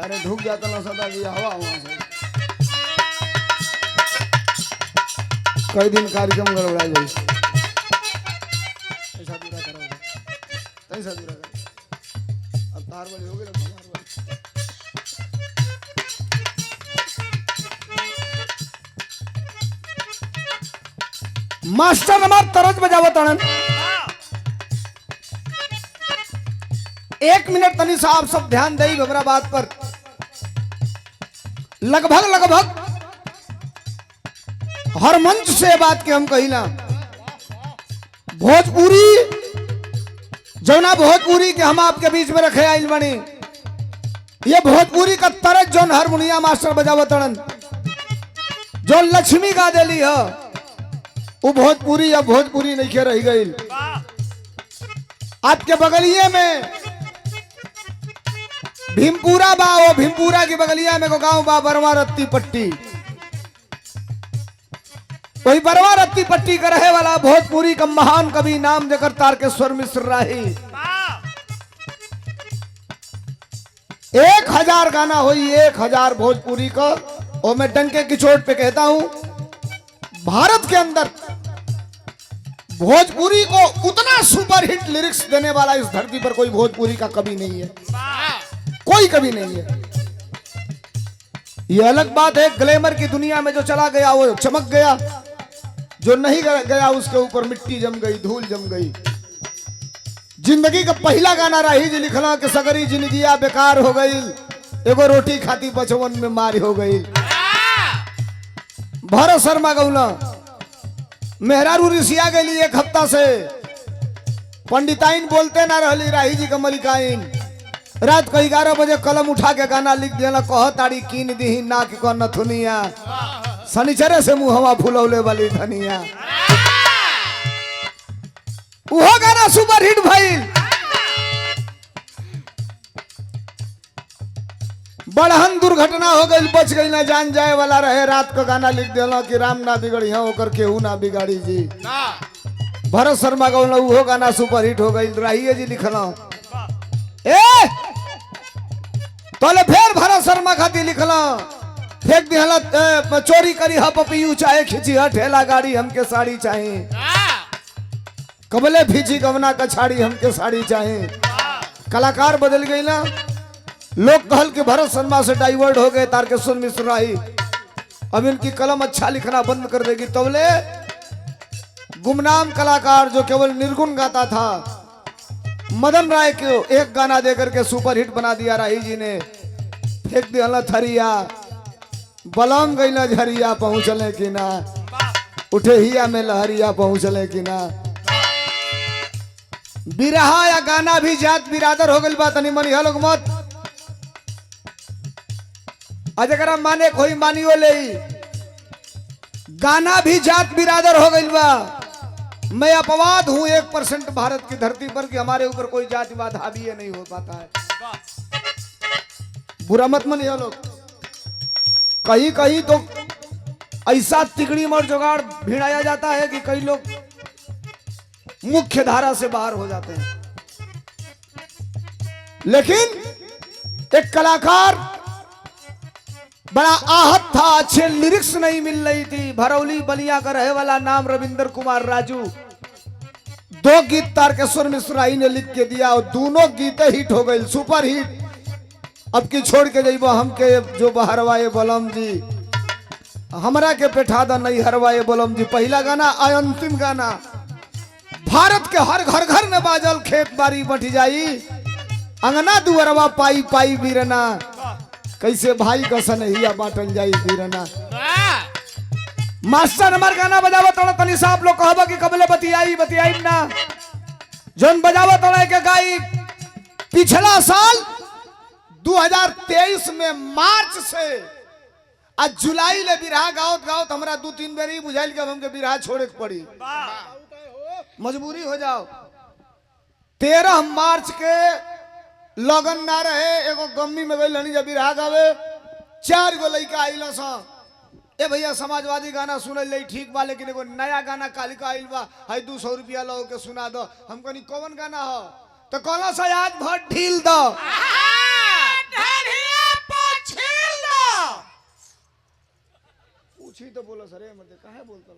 सारे ढूक जाता ना सदा की हवा वहां से कई दिन कार्यक्रम गड़बड़ा जाए ऐसा दूरा करो ऐसा दूरा करो अब तार वाले हो गए ना हमारे वाले मास्टर हमार तरज बजावत अणन 1 मिनट तनी साहब सब ध्यान दई हमरा बात पर लगभग हर मंच से बात के हम कहिला भोजपुरी जौना भोजपुरी के हम आपके बीच में रखे आइल बनी ये भोजपुरी का तरज जौन हारमोनिया मास्टर बजावत अणन जो लक्ष्मी गा देली है वो भोजपुरी या भोजपुरी नहीं के रह गई। आपके बगलिए में भीमपुरा बा वो भीमपुरा की बगलिया में को गांव बा बरवा रत्ती पट्टी वही बरवा रत्ती पट्टी का रहे वाला भोजपुरी का महान कवि नाम जकर तारकेश्वर मिश्र राही 1000 गाना हुई 1000 भोजपुरी का और मैं डंके की चोट पे कहता हूं भारत के अंदर भोजपुरी को उतना सुपरहिट लिरिक्स देने वाला इस धरती पर कोई भोजपुरी का कवि नहीं है कोई कवि नहीं है। ये अलग बात है ग्लैमर की दुनिया में जो चला गया वो चमक गया जो नहीं गया उसके ऊपर मिट्टी जम गई धूल जम गई। जिंदगी का पहला गाना राही जी लिखला कि सगरी जिंदगिया बेकार हो गई एगो रोटी खाती बचवन में मारी हो गई। भरत शर्मा गौला मेहरारू ऋषिया के लिए 1 हफ्ता से पंडिताइन बोलते ना रहली राही जी का मलिकाइन रात को 11 बजे कलम उठा के गाना लिख दिया कह ताड़ी कीन दी नाक को नथुनिया शनिचरे से मुहवा फुलौले वाली धनिया वो गाना सुपर हिट भइल। बड़हन दुर्घटना हो गई बच गई ना जान जाए वाला रहे रात को गाना लिख दिया कि राम ना बिगड़ी हो कर केहू ना बिगाड़ी जी। भरत शर्मा गौला वो गाना सुपर हिट हो गई राहिए जी लिखला तोले फिर भरत शर्मा खाती लिखला फेंक दिहला चोरी करी हा पपियू चाहे खिंची हा ठेला गाड़ी हमके साड़ी चाहे कबले फीची गवना का छाड़ी हमके साड़ी चाहे। कलाकार बदल गई ना लोग कहल के भरत शर्मा से डाइवर्ट हो गए तारकेश्वर मिश्र राही अब इनकी कलम अच्छा लिखना बंद कर देगी। तबले गुमनाम कलाकार जो केवल निर्गुण गाता था मदन राय को एक गाना देकर के सुपर हिट बना दिया राही जी ने। फेंक दिया थरिया बलम गई ना झरिया पहुंचले कि ना उठे हिया में लहरिया पहुंचले कि ना। बिरहा या गाना भी जात बिरादर हो गई बात नहीं मनी लोग मत अजगरा माने कोई मानियो ले गाना भी जात बिरादर हो गई बा। मैं अपवाद हूं 1% भारत की धरती पर कि हमारे ऊपर कोई जातिवाद हावी नहीं हो पाता है। बुरा मत मानिए लोग कहीं कहीं तो ऐसा तिगड़ी मर जुगाड़ भिड़ाया जाता है कि कई लोग मुख्य धारा से बाहर हो जाते हैं। लेकिन एक कलाकार बड़ा आहत था अच्छे लिरिक्स नहीं मिल रही थी। भरौली बलिया का रहे वाला नाम रविंद्र कुमार राजू 2 गीत तारकेश्वर मिश्र राही ने लिख के दिया और दोनों गीतें हिट हो गई सुपर हिट। अब की छोड़ के जाइबो हमके जो बहरवाए बलम जी हमरा के पेठादा नहीं हरवाए बलम जी पहला गाना अंतिम गाना भारत के हर घर में बाजल खेत बाड़ी बट जाई अंगना दुअरवा पाई पाई बीरना कैसे भाई का सनहिया बाटल जाई बीरना। मास्टर हमार गाना बजावत तोड़ा तनी साहब लोग कहबा कि कबले बतियाई ना जोन बजावत तोड़ा के गाई पिछला साल 2023 में मार्च से आज जुलाई ले बिरहा गावत हमरा 2-3 बेर ही बुझाइल के हमके बिरहा छोड़े के पड़ी मजबूरी हो जाओ। 13 मार्च के लगन ना रहे एगो गम्मी में गई लनी जब बिरहा गावे 4 गो लड़का आइल ए भैया समाजवादी गाना सुनल ले ठीक बा लेकिन एगो नया गाना कालिका आइल बा है 200 रुपया लो के सुना दो। हम कहनी कौन गाना हो तो कहला सा आज भर ढील दो कुछ ही तो बोला सर मत काहे बोलता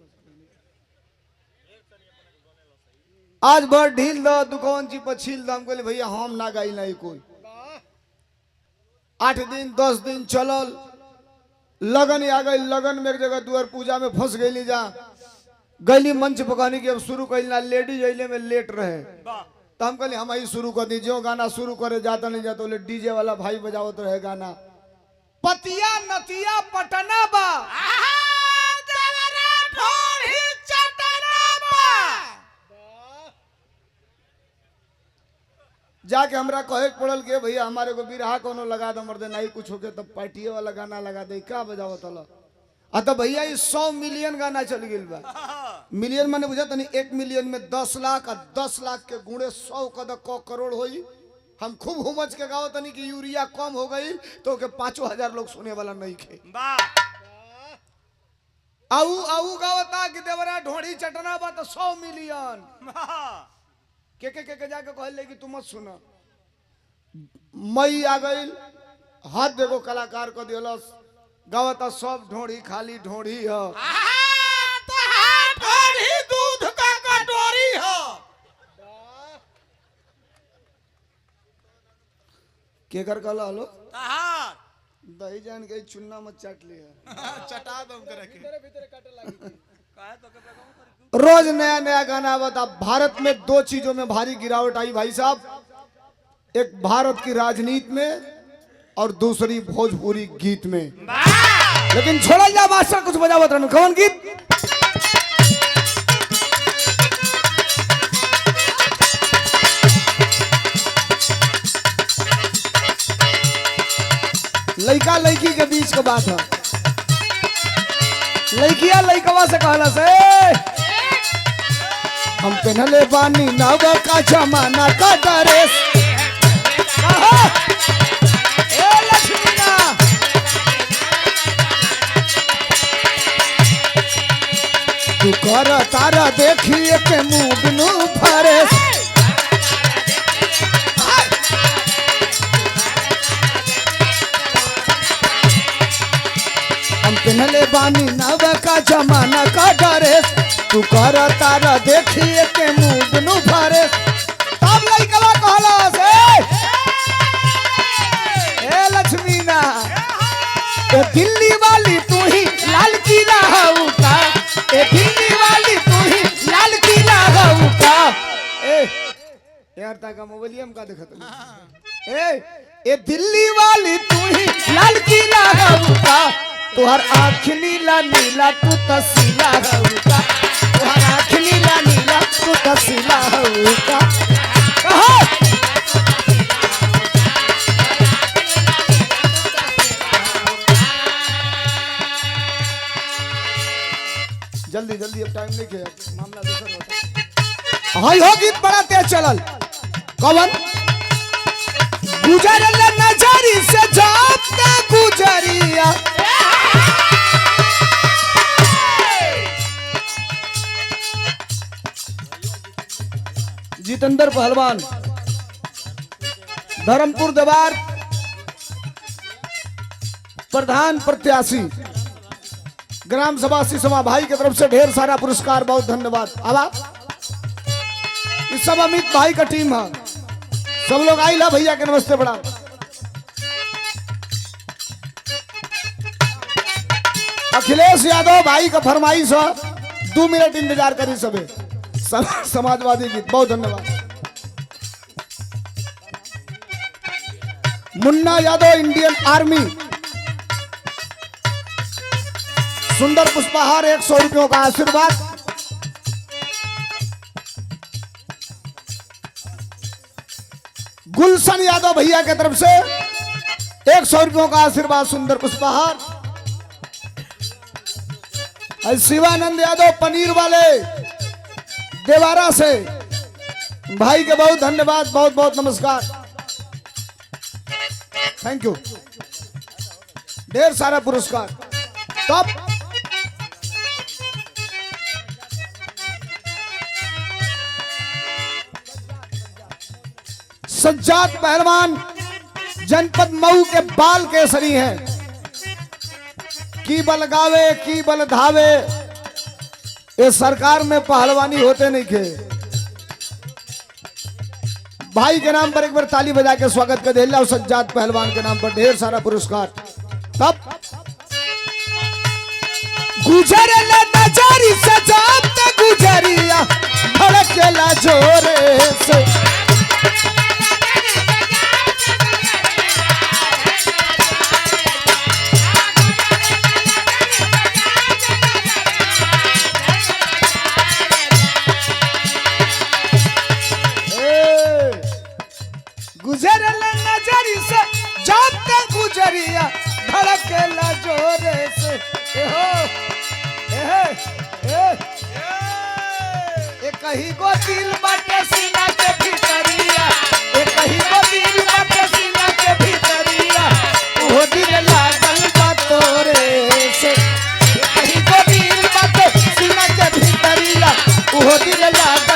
आज बड़ ढील दो दुकान जी पर छील दो हम कहले भैया हम ना गाई नहीं कोई 8 दिन 10 दिन चलल लगन आ गई लगन में एक जगह दुआर पूजा में फंस गई जा गली मंच पकाने की अब शुरू कर ना लेडीज अइले में लेट रहे तो हम कहले हम ही शुरू कर दी जो गाना शुरू करे जाता नहीं जाता बोले डीजे वाला भाई बजावत रहे गाना पतिया नतिया पटना बा जाके हमरा कहे पड़ल के भैया हमारे को बिरहा कोनो लगा दो मर्दे नहीं कुछ हो के तब पार्टी वाला गाना लगा दे का बजाओ तला तो भैया 100 मिलियन गाना चल गई बा मिलियन माने बुझा तनी 1 मिलियन में 10 लाख और 10 लाख के गुणे 100 कद करोड़ होई हम खूब हुमच के गाओ तनी कि यूरिया कम हो गई तो के 5,000 लोग सुने वाला नहीं खे आऊ आऊ गावता कि देवरा ढोड़ी चटना बा तो 100 मिलियन के जाके कहले कि तू मत सुना मई आ गई हाथ देखो कलाकार को दिलस गावता सब ढोड़ी खाली ढोड़ी है दूध का कटोरी है के कर कहला हलो दही जान के चुन्ना मत चाट लिया चटा दो करे भीतर काटे लागी काहे तो के रोज नया नया गाना बता भारत में 2 चीजों में भारी गिरावट आई भाई साहब एक भारत की राजनीति में और दूसरी भोजपुरी गीत में लेकिन छोड़ा जा मास्टर कुछ बजावत रहन कौन गीत लड़का लड़की के बीच का बात है लड़किया लड़कवा से कहला से हम पहनले बानी नव का जमाना का ड्रेस ए लक्ष्मीना तू कर तारा देखिए के मुंह बिनु फरेस हम पहनले बानी नव का जमाना का ड्रेस तू कर तारा देखिए के मुंह बिनु फरेस तब लइकवा कहला से ए लक्ष्मीना ए दिल्ली वाली तू ही लाल किला हऊ का ए दिल्ली वाली तू ही लाल किला हऊ का ए यार ता का मोबाइल का देखत ए दिल्ली वाली तू ही लाल किला हऊ का तुहर आँख नीला नीला तू तसीला हऊ का तुहर आँख नीला नीला तू तसीला हऊ का कहो जल्दी जल्दी अब टाइम नहीं किया मामला दूसरा होता हाय हो गीत बड़ा तेज चलल कवन गुजरल नजरी से जापता गुजरिया जितेंद्र पहलवान धर्मपुर दवार प्रधान प्रत्याशी ग्राम सभा सिसवा भाई की तरफ से ढेर सारा पुरस्कार बहुत धन्यवाद आवा इस सब अमित भाई का टीम है सब लोग आई ला भैया के नमस्ते बड़ा अखिलेश यादव भाई का फरमाइश है 2 मिनट इंतजार करी सबे समाजवादी गीत बहुत धन्यवाद मुन्ना यादव इंडियन आर्मी सुंदर पुष्पहार 100 रुपयों का आशीर्वाद गुलशन यादव भैया की तरफ से 100 रुपयों का आशीर्वाद सुंदर पुष्पहार शिवानंद यादव पनीर वाले देवारा से भाई के बहुत धन्यवाद बहुत बहुत नमस्कार थैंक यू ढेर सारा पुरस्कार टॉप सज्जाद पहलवान जनपद मऊ के बाल केसरी हैं की बल गावे की बल धावे, ये सरकार में पहलवानी होते नहीं थे। भाई के नाम पर एक बार ताली बजा के स्वागत कर दे। सज्जाद पहलवान के नाम पर ढेर सारा पुरस्कार। तब गुजरला नजरी सजात गुजरिया धड़केला जोरे से, गुजरला नजरी से जात गुजरिया धड़केला जोरे से। एक ही गो दिल बाटे सीना के भीतरिया, एक ही गो दिल बाटे सीना के भीतरिया, वो दिल लागल बा तोरे से। एक ही गो दिल बाटे सीना के भीतरिया, वो दिल लागल